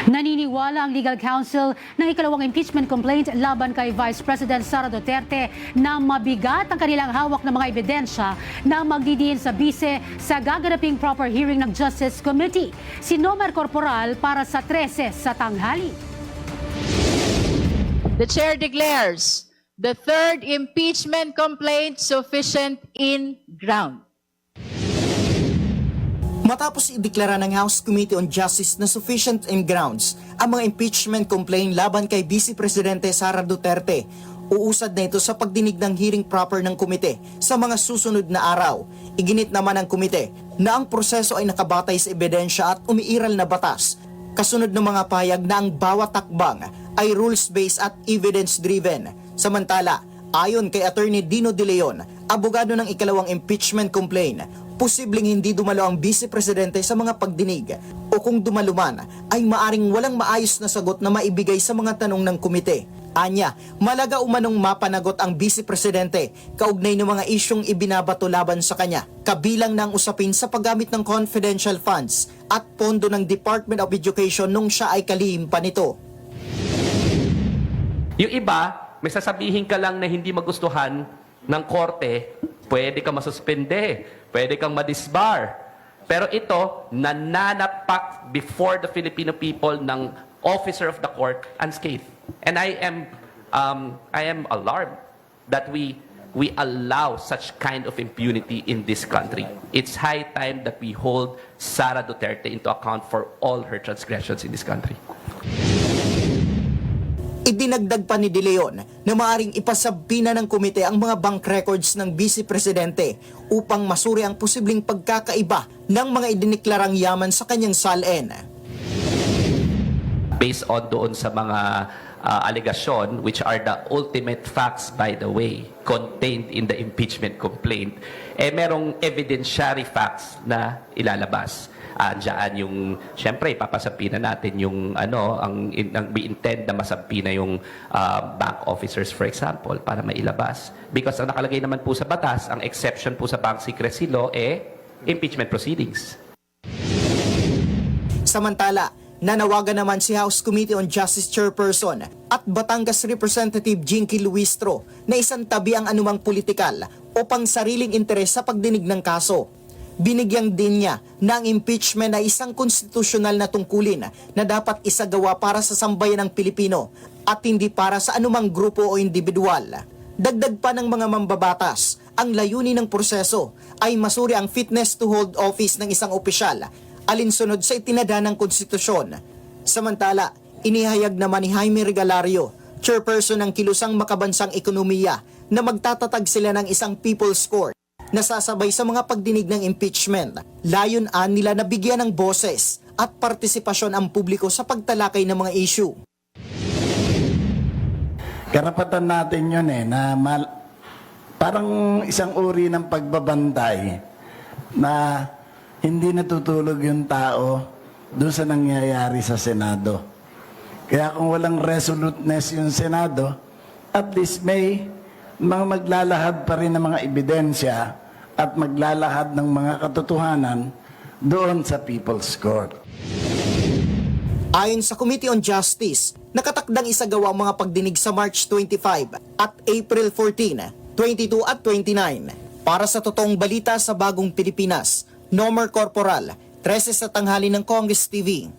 Naniniwala ang legal counsel ng ikalawang impeachment complaint laban kay Vice President Sara Duterte na mabigat ang kanilang hawak ng mga ebidensya na magdidiin sa bise sa gaganaping proper hearing ng Justice Committee. Si Nomer Corporal para sa 13 sa tanghali. The chair declares the third impeachment complaint sufficient in ground. Matapos ideklara ng House Committee on Justice na sufficient in grounds ang mga impeachment complaint laban kay Vice Presidente Sara Duterte, uusad na ito sa pagdinig ng hearing proper ng komite sa mga susunod na araw. Iginit naman ng komite na ang proseso ay nakabatay sa ebidensya at umiiral na batas. Kasunod ng mga payag na ang bawat takbang ay rules-based at evidence-driven. Samantala, ayon kay Attorney Dino De Leon, abogado ng ikalawang impeachment complaint, posibleng hindi dumalo ang Vice Presidente sa mga pagdinig o kung dumalo man ay maaring walang maayos na sagot na maibigay sa mga tanong ng komite. Anya, malaga umanong mapanagot ang Vice Presidente kaugnay ng mga isyong ibinabato laban sa kanya, kabilang ng usapin sa paggamit ng confidential funds at pondo ng Department of Education nung siya ay kalihim pa nito. Yung iba, may sasabihin ka lang na hindi magustuhan ng korte, pwede ka masuspende, pwede kang madisbar. Pero ito, nananapak before the Filipino people ng officer of the court unscathed. And I am alarmed that we allow such kind of impunity in this country. It's high time that we hold Sara Duterte into account for all her transgressions in this country. Idinagdag pa ni De Leon na maaaring ipasabina ng komite ang mga bank records ng Vice Presidente upang masuri ang posibleng pagkakaiba ng mga idineklarang yaman sa kanyang salin. Based on doon sa mga allegation, which are the ultimate facts, by the way, contained in the impeachment complaint, merong evidentiary facts na ilalabas. Diyan yung, siyempre, ipapasampina natin yung, we intend na masampina yung bank officers, for example, para mailabas. Because ang nakalagay naman po sa batas, ang exception po sa bank secrecy law, impeachment proceedings. Samantala, nanawagan naman si House Committee on Justice Chairperson at Batangas Representative Jinky Luistro na isantabi ang anumang politikal o pangsariling interes sa pagdinig ng kaso. Binigyang din niya na ang impeachment ay isang konstitusyonal na tungkulin na dapat isagawa para sa sambayan ng Pilipino at hindi para sa anumang grupo o individual. Dagdag pa ng mga mambabatas, ang layunin ng proseso ay masuri ang fitness to hold office ng isang opisyal alinsunod sa itinada ng konstitusyon. Samantala, inihayag naman ni Jaime Regalario, chairperson ng Kilusang Makabansang Ekonomiya, na magtatatag sila ng isang people's court na sasabay sa mga pagdinig ng impeachment. Layon-an nila na bigyan ng boses at partisipasyon ang publiko sa pagtalakay ng mga issue. Karapatan natin yun na parang isang uri ng pagbabantay na hindi natutulog yung tao doon sa nangyayari sa Senado. Kaya kung walang resoluteness yung Senado, at least may mga maglalahad pa rin ng mga ebidensya at maglalahad ng mga katotohanan doon sa People's Court. Ayon sa Committee on Justice, nakatakdang isagawa ang mga pagdinig sa March 25 at April 14, 22 at 29. Para sa totoong balita sa Bagong Pilipinas, Nomer Corporal, 13 sa tanghali ng Congress TV.